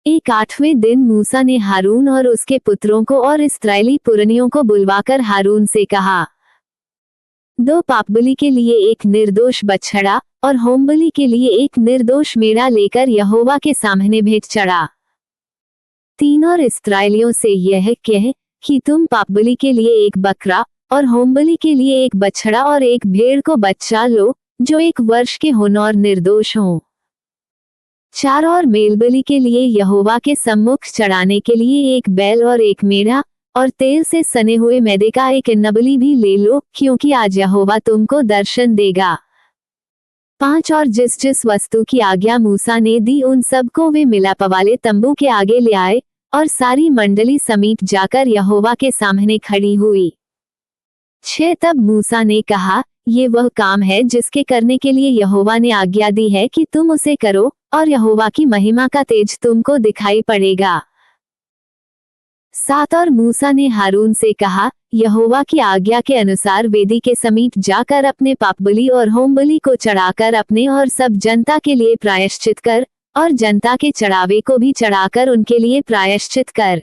एक 8वें दिन मूसा ने हारून और उसके पुत्रों को और इस्राएली पुरनियों को बुलवाकर हारून से कहा, 2 पापबलि के लिए एक निर्दोष बछड़ा और होमबलि के लिए एक निर्दोष मेढ़ा लेकर यहोवा के सामने भेंट चढ़ा। 3 और इस्राएलियों से यह कह कि तुम पापबलि के लिए एक बकरा और होमबलि के लिए एक बछड़ा और एक भेड़ को बच्चा लो, जो 1 वर्ष के हों और निर्दोष हों। 4 और मेलबलि के लिए यहोवा के सम्मुख चढ़ाने के लिए एक बैल और एक मेढ़ा और तेल से सने हुए मैदे का एक अन्नबलि भी ले लो, क्योंकि आज यहोवा तुमको दर्शन देगा। 5 और जिस जिस वस्तु की आज्ञा मूसा ने दी उन सबको वे मिलाप वाले तंबू के आगे ले आए और सारी मंडली समीप जाकर यहोवा के सामने खड़ी हुई। 6 तब मूसा ने कहा, ये वह काम है जिसके करने के लिए यहोवा ने आज्ञा दी है कि तुम उसे करो, और यहोवा की महिमा का तेज तुमको दिखाई पड़ेगा। 7 और मूसा ने हारून से कहा, यहोवा की आज्ञा के अनुसार वेदी के समीप जाकर अपने पापबलि और होमबलि को चढ़ाकर अपने और सब जनता के लिए प्रायश्चित कर, और जनता के चढ़ावे को भी चढ़ाकर उनके लिए प्रायश्चित कर।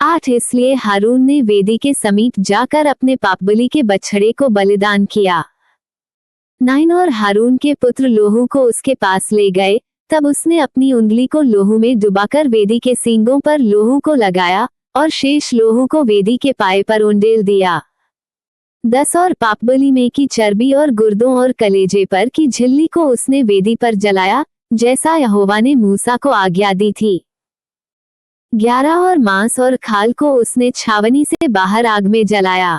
8 इसलिए हारून ने वेदी के समीप जाकर अपने पापबलि के बछड़े को बलिदान किया। 9 और हारून के पुत्र लोहू को उसके पास ले गए, तब उसने अपनी उंगली को लोहू में डुबाकर वेदी के सींगों पर लोहू को लगाया और शेष लोहू को वेदी के पाए पर उंडेल दिया। 10 और पापबलि में की चर्बी और गुर्दों और कलेजे पर की झिल्ली को उसने वेदी पर जलाया, जैसा यहोवा ने मूसा को आज्ञा दी थी। 11 और मांस और खाल को उसने छावनी से बाहर आग में जलाया।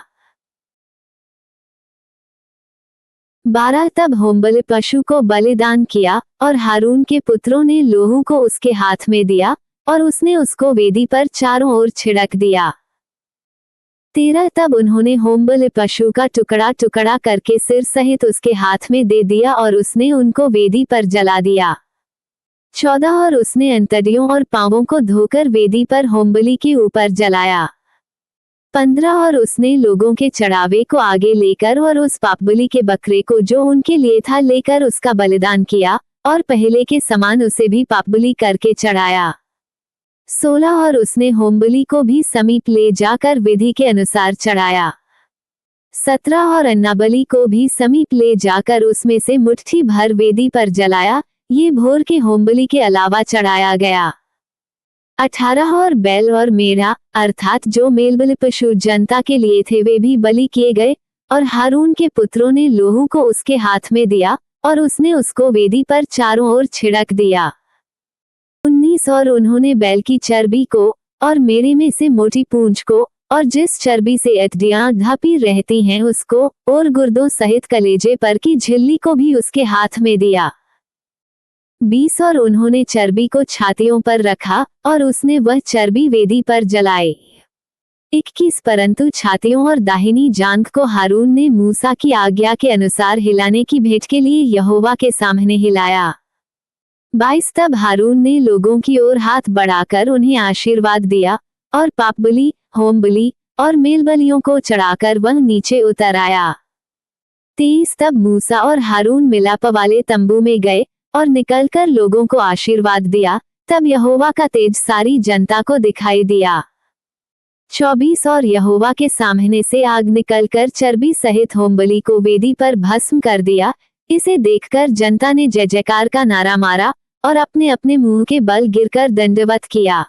12 तब होमबलि पशु को बलिदान किया और हारून के पुत्रों ने लोहू को उसके हाथ में दिया और उसने उसको वेदी पर चारों ओर छिड़क दिया। 13 तब उन्होंने होमबलि पशु का टुकड़ा टुकड़ा करके सिर सहित उसके हाथ में दे दिया और उसने उनको वेदी पर जला दिया। 14 और उसने अंतड़ियों और पांवों को धोकर वेदी पर होमबलि के ऊपर जलाया। 15 और उसने लोगों के चढ़ावे को आगे लेकर और उस पापबलि के बकरे को जो उनके लिए था लेकर उसका बलिदान किया और पहले के समान उसे भी पापबलि करके चढ़ाया। 16 और उसने होमबलि को भी समीप ले जाकर विधि के अनुसार चढ़ाया। 17 और अन्नबलि को भी समीप ले जाकर उसमें से मुट्ठी भर वेदी पर जलाया, ये भोर के होमबलि के अलावा चढ़ाया गया। 18 और बैल और मेढ़ा अर्थात जो मेलबलि पशु जनता के लिए थे वे भी बलि किए गए, और हारून के पुत्रों ने लोहू को उसके हाथ में दिया और उसने उसको वेदी पर चारों ओर छिड़क दिया। 19 और उन्होंने बैल की चर्बी को और मेढ़े में से मोटी पूंछ को और जिस चर्बी से अटड़ियां ढपी रहती हैं उसको और गुर्दों सहित कलेजे पर की झिल्ली को भी उसके हाथ में दिया। 20 और उन्होंने चर्बी को छातियों पर रखा और उसने वह चर्बी वेदी पर जलाई। 21 परंतु छातियों और दाहिनी जांघ को हारून ने मूसा की आज्ञा के अनुसार हिलाने की भेंट के लिए यहोवा के सामने हिलाया। 22 तब हारून ने लोगों की ओर हाथ बढ़ाकर उन्हें आशीर्वाद दिया और पापबलि, होमबलि और मेलबलियों को चढ़ाकर वह नीचे उतर आया। 23 तब मूसा और हारून मिलाप वाले तंबू में गए और निकलकर लोगों को आशीर्वाद दिया, तब यहोवा का तेज सारी जनता को दिखाई दिया। 24 और यहोवा के सामने से आग निकलकर चर्बी सहित होमबलि को वेदी पर भस्म कर दिया। इसे देखकर जनता ने जय जयकार का नारा मारा और अपने अपने मुंह के बल गिरकर दंडवत किया।